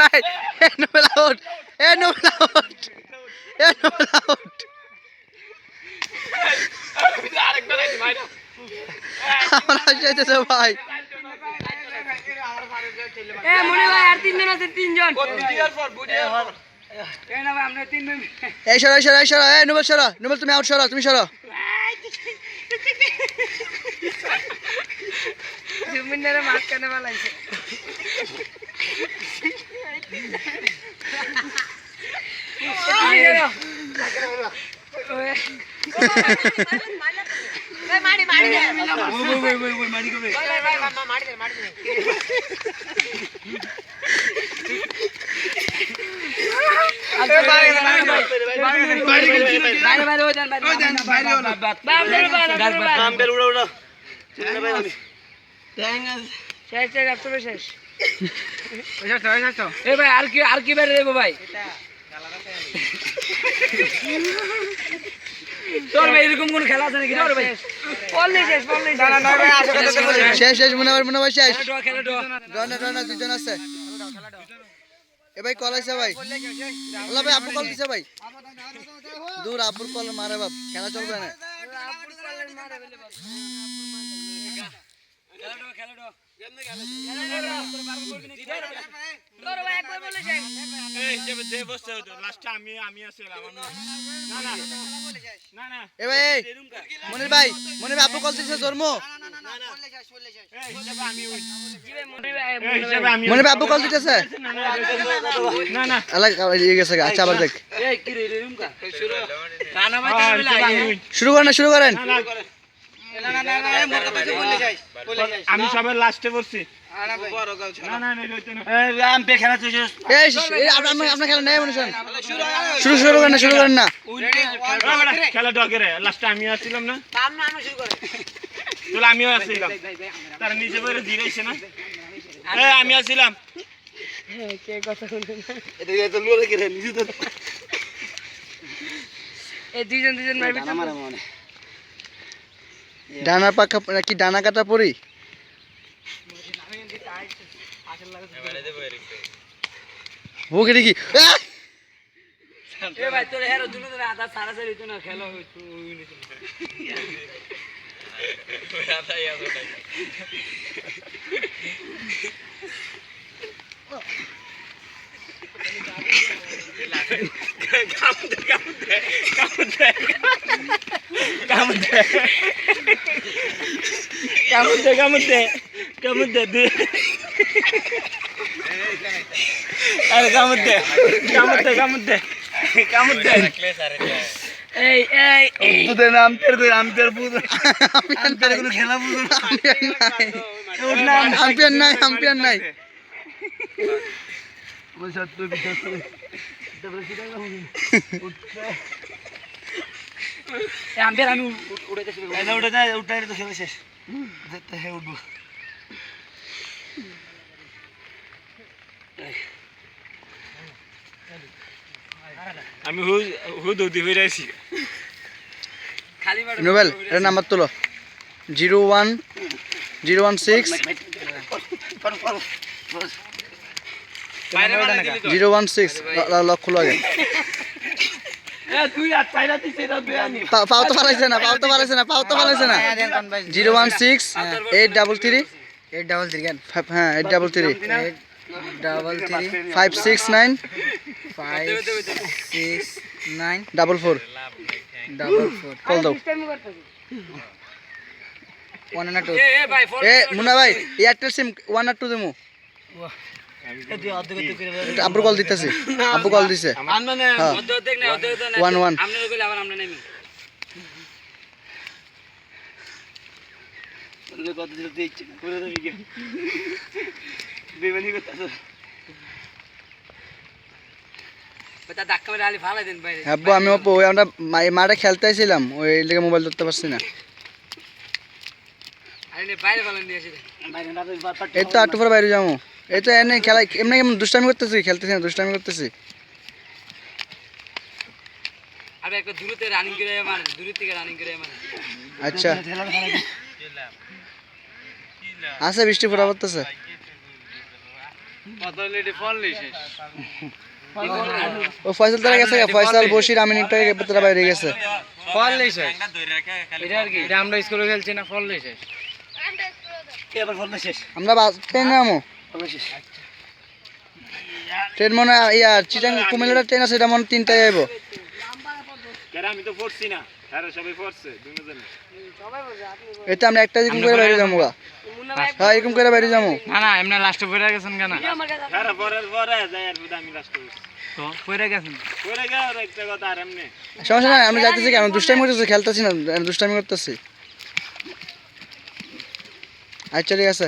ভাই তুমি আউট সরা তুমি সরো মাঝখানে বালাইছে আর কি বেড়ে দেবো ভাই তোর ভাই এরকম কোন খেলা আছে নাকি ভাই শেষ শেষ মনে হয় শেষ দুজন আছে এ ভাই কল আছে ভাই আল্লাহ ভাই আপু কল দিছে ভাই দূর আপুর কল মারে বাপ খেলা চলবে না মনির ভাই আপু কল দিছে জন্ম মনির ভাই আপু কল দিতেছে আচ্ছা আবার দেখ শুরু করেন আমি সবাই লাস্টে বলছি শুরু করেন না খেলা ডগেরে লাস্টে আমি আসছিলাম না আমিও আসছিলাম তারা নিচে বেড়ে দিয়েছে না আমি আসছিলাম ডানা পাখা কি ডানা কাটা পরি বুকে দেখি ভাই তোর হেরো দুনো আধা সারা সারি তো না খেলা হইতো আম্পিয়ার নাই আমি উঠে তো খেলা শেষ উঠবো আমি হুদি ফিরে আসি নোবেল এর নাম্বার তোলো 01016 লক্ষ লাগে পাও তো পালাইছে না 016 833 হ্যাঁ 833 569 44 কল দাও মুন্না ভাই এয়ারটেল সিম 1 আর 2 দেমু আব্বু কল দিতেছে আব্বু কল দিছে 11 আব্বু আমি আমরা মাঠে খেলতে আসছিলাম ওই লেগে মোবাইল ধরতে পারছি না বাইরে বলেন নিয়ে আসি এই তো একটু পরে বাইরে যাবো। এই তো এমনি খেলা এমনি কেমন দুষ্টামি করতেছি, খেলতেছি না, দুষ্টামি করতেছি। আরে একটা দূরতে রানিং করে মার, দূর থেকে রানিং করে মার। আচ্ছা আছে, বৃষ্টি পড়া পড়তেছে। ও ফয়সাল তারা গেছে, ফয়সাল বশির আমিন একটা তারা বাইরে গেছে। ফল লই শেষ এটা আর কি এটা আমরা স্কুলে খেলছি না ফল লই শেষ আমরা ট্রেন নামো, ট্রেন মনে হয় ইয়া চিটাং কুমিল্লার ট্রেন আছে, এটা মনে 3টায় যাইব। আমি তো পড়ছি না, তারা সবাই পড়ছে দুজনে। এটা আমরা একটা এরকম করে বাইরে যাবো। হ্যাঁ এরকম করে বাইরে যাবো। না না এমনি লাস্টে পড়ে গেছেন কেন তারা পরে যায় আর বুদা আমি লাস্ট করছি। তো পড়ে গেছেন পরে গেল একটা কথা আর এমনি। সমস্যা নাই, আমরা যাইতেছি কেন, দুষ্টামি করতেছি, খেলতেছি না, দুষ্টামি করতেছি। আচ্ছা ঠিক আছে।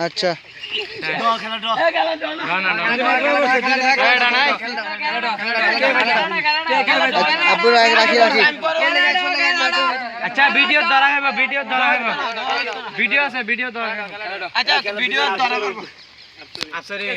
আচ্ছা আব্বু রাখি রাখি। আচ্ছা ভিডিও ধরা হবে, ভিডিও ধরা হবে, ভিডিও আছে, ভিডিও ধরা হবে। আচ্ছা ভিডিও ধরা হবে। আচ্ছা রে